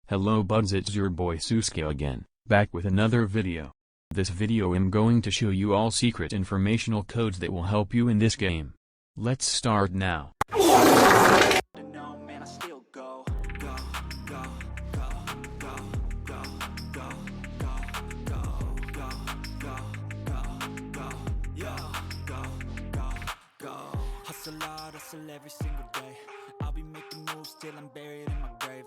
Hello buds, it's your boy Suske again, back with another video. This video I'm going to show you all secret informational codes that will help you in this game. Let's start now. Hustle every single day. I'll be making moves till I'm buried in my grave.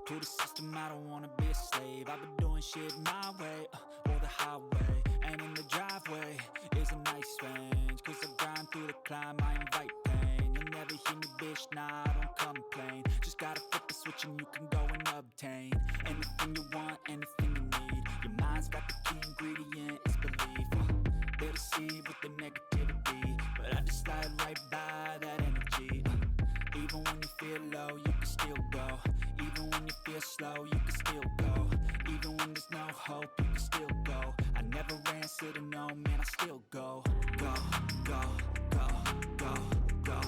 To the system, I don't wanna be a slave. I've been doing shit my way, or the highway. And in the driveway is a nice range, cause I grind through the climb, I invite pain. You'll never hear me, bitch, nah, I don't complain. Just gotta flip the switch and you can go and obtain anything you want, anything you need. Your mind's got the key ingredient, it's belief. They'll deceive with the negativity, but I just slide right by that energy. Even when you feel low, you can still go. Even when you feel slow, you can still go. Even when there's no hope, you can still go. I never answer to no, man, I still go. Go, go, go, go, go, go,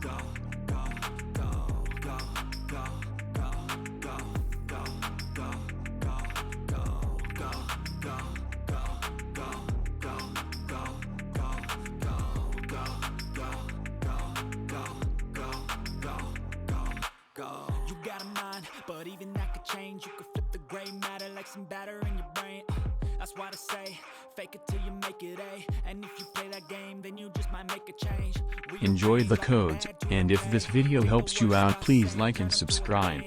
go, go, go, go, go, go, go, go, go, go, go, go. You got a mind, but even that could change. You could flip the gray matter like some batter in your brain. That's why I say, fake it till you make it A. And if you play that game, then you just might make a change. Enjoy the codes, and if this video helps you out, please like and subscribe.